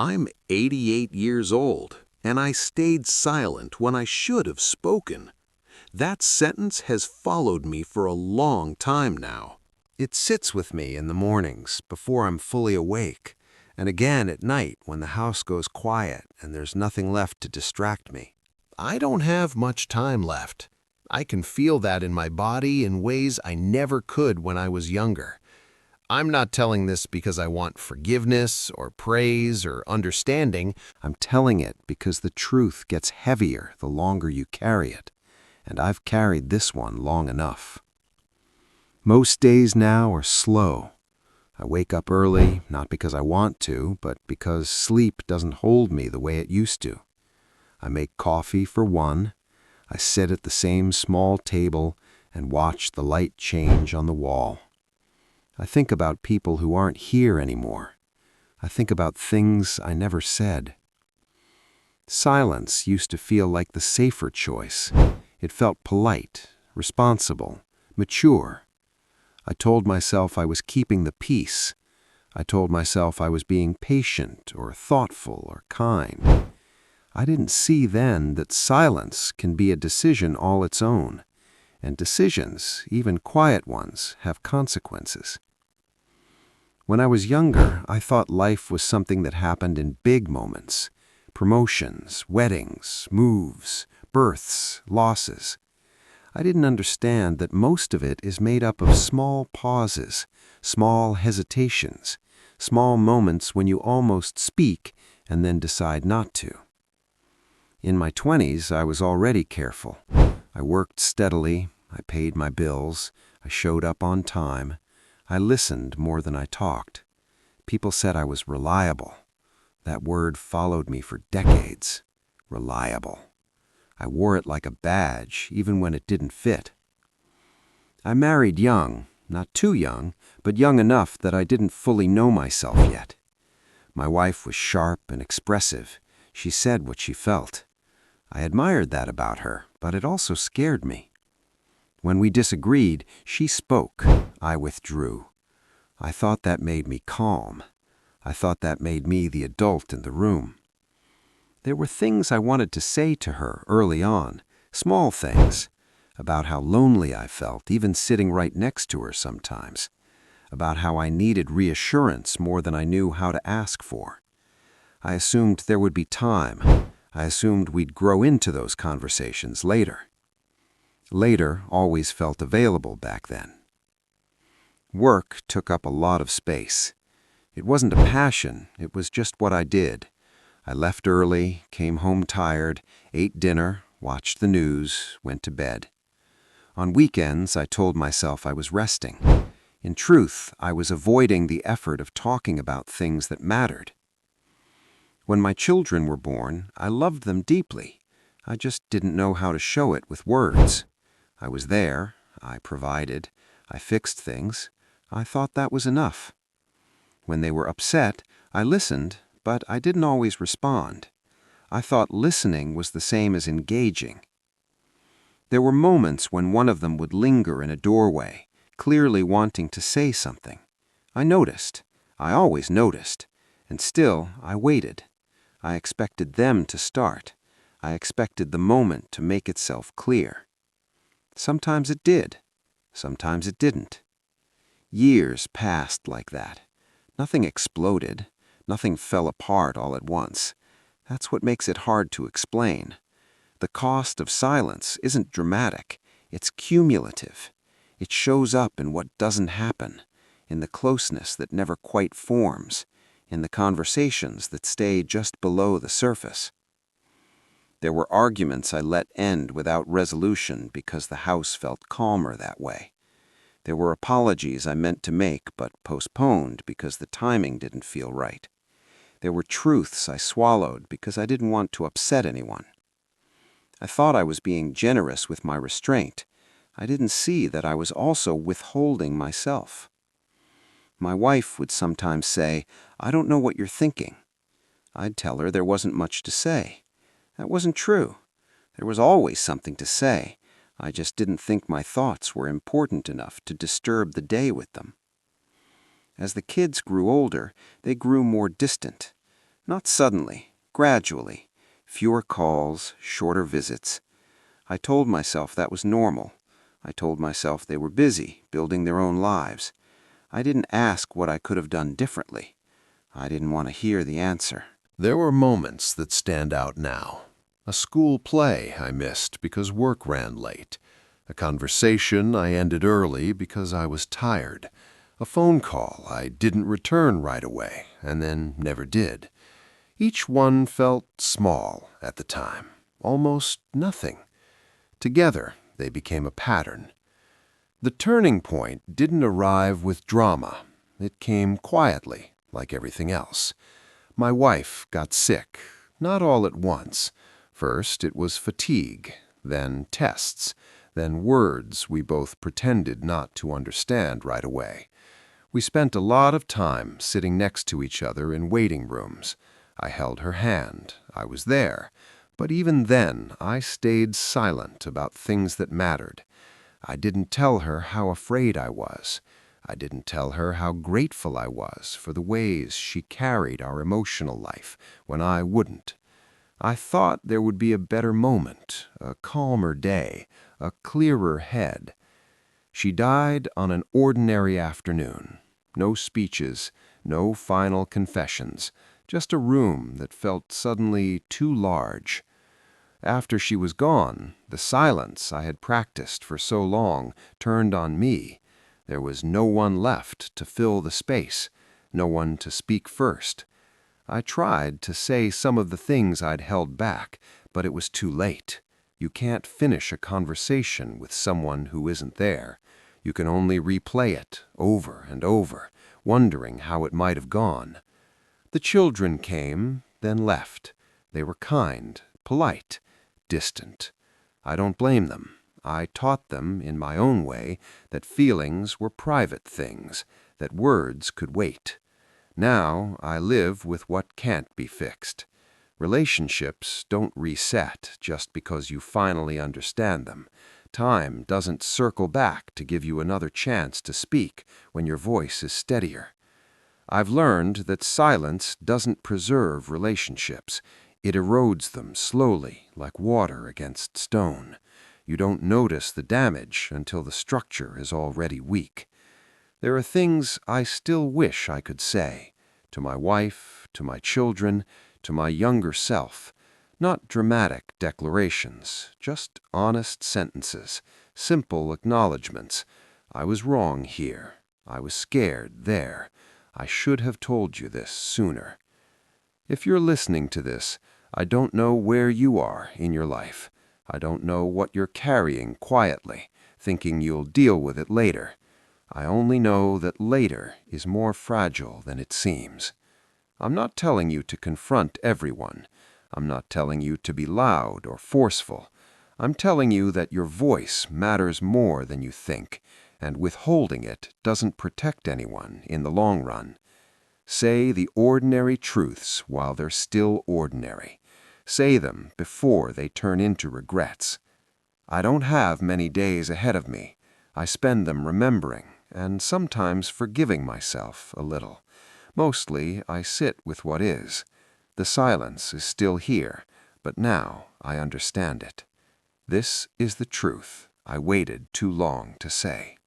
I'm 88 years old, and I stayed silent when I should have spoken. That sentence has followed me for a long time now. It sits with me in the mornings before I'm fully awake, and again at night when the house goes quiet and there's nothing left to distract me. I don't have much time left. I can feel that in my body in ways I never could when I was younger. I'm not telling this because I want forgiveness or praise or understanding. I'm telling it because the truth gets heavier the longer you carry it, and I've carried this one long enough. Most days now are slow. I wake up early, not because I want to, but because sleep doesn't hold me the way it used to. I make coffee for one. I sit at the same small table and watch the light change on the wall. I think about people who aren't here anymore. I think about things I never said. Silence used to feel like the safer choice. It felt polite, responsible, mature. I told myself I was keeping the peace. I told myself I was being patient or thoughtful or kind. I didn't see then that silence can be a decision all its own, and decisions, even quiet ones, have consequences. When I was younger, I thought life was something that happened in big moments: promotions, weddings, moves, births, losses. I didn't understand that most of it is made up of small pauses, small hesitations, small moments when you almost speak and then decide not to. In my 20s, I was already careful. I worked steadily, I paid my bills, I showed up on time, I listened more than I talked. People said I was reliable. That word followed me for decades. Reliable. I wore it like a badge, even when it didn't fit. I married young, not too young, but young enough that I didn't fully know myself yet. My wife was sharp and expressive. She said what she felt. I admired that about her, but it also scared me. When we disagreed, she spoke. I withdrew. I thought that made me calm. I thought that made me the adult in the room. There were things I wanted to say to her early on, small things, about how lonely I felt, even sitting right next to her sometimes, about how I needed reassurance more than I knew how to ask for. I assumed there would be time. I assumed we'd grow into those conversations later. Later always felt available back then. Work took up a lot of space. It wasn't a passion, it was just what I did. I left early, came home tired, ate dinner, watched the news, went to bed. On weekends, I told myself I was resting. In truth, I was avoiding the effort of talking about things that mattered. When my children were born, I loved them deeply. I just didn't know how to show it with words. I was there, I provided, I fixed things. I thought that was enough. When they were upset, I listened, but I didn't always respond. I thought listening was the same as engaging. There were moments when one of them would linger in a doorway, clearly wanting to say something. I noticed. I always noticed. And still, I waited. I expected them to start. I expected the moment to make itself clear. Sometimes it did. Sometimes it didn't. Years passed like that. Nothing exploded. Nothing fell apart all at once. That's what makes it hard to explain. The cost of silence isn't dramatic. It's cumulative. It shows up in what doesn't happen, in the closeness that never quite forms, in the conversations that stay just below the surface. There were arguments I let end without resolution because the house felt calmer that way. There were apologies I meant to make but postponed because the timing didn't feel right. There were truths I swallowed because I didn't want to upset anyone. I thought I was being generous with my restraint. I didn't see that I was also withholding myself. My wife would sometimes say, "I don't know what you're thinking." I'd tell her there wasn't much to say. That wasn't true. There was always something to say. I just didn't think my thoughts were important enough to disturb the day with them. As the kids grew older, they grew more distant. Not suddenly, gradually. Fewer calls, shorter visits. I told myself that was normal. I told myself they were busy, building their own lives. I didn't ask what I could have done differently. I didn't want to hear the answer. There were moments that stand out now. A school play I missed because work ran late. A conversation I ended early because I was tired. A phone call I didn't return right away and then never did. Each one felt small at the time, almost nothing. Together, they became a pattern. The turning point didn't arrive with drama. It came quietly, like everything else. My wife got sick, not all at once. First, it was fatigue, then tests, then words we both pretended not to understand right away. We spent a lot of time sitting next to each other in waiting rooms. I held her hand. I was there. But even then, I stayed silent about things that mattered. I didn't tell her how afraid I was. I didn't tell her how grateful I was for the ways she carried our emotional life when I wouldn't. I thought there would be a better moment, a calmer day, a clearer head. She died on an ordinary afternoon. No speeches, no final confessions, just a room that felt suddenly too large. After she was gone, the silence I had practiced for so long turned on me. There was no one left to fill the space, no one to speak first. I tried to say some of the things I'd held back, but it was too late. You can't finish a conversation with someone who isn't there. You can only replay it over and over, wondering how it might have gone. The children came, then left. They were kind, polite, distant. I don't blame them. I taught them, in my own way, that feelings were private things, that words could wait. Now I live with what can't be fixed. Relationships don't reset just because you finally understand them. Time doesn't circle back to give you another chance to speak when your voice is steadier. I've learned that silence doesn't preserve relationships. It erodes them slowly, like water against stone. You don't notice the damage until the structure is already weak. There are things I still wish I could say, to my wife, to my children, to my younger self. Not dramatic declarations, just honest sentences, simple acknowledgments. I was wrong here. I was scared there. I should have told you this sooner. If you're listening to this, I don't know where you are in your life. I don't know what you're carrying quietly, thinking you'll deal with it later. I only know that later is more fragile than it seems. I'm not telling you to confront everyone. I'm not telling you to be loud or forceful. I'm telling you that your voice matters more than you think, and withholding it doesn't protect anyone in the long run. Say the ordinary truths while they're still ordinary. Say them before they turn into regrets. I don't have many days ahead of me. I spend them remembering and sometimes forgiving myself a little. Mostly, I sit with what is. The silence is still here, but now I understand it. This is the truth I waited too long to say.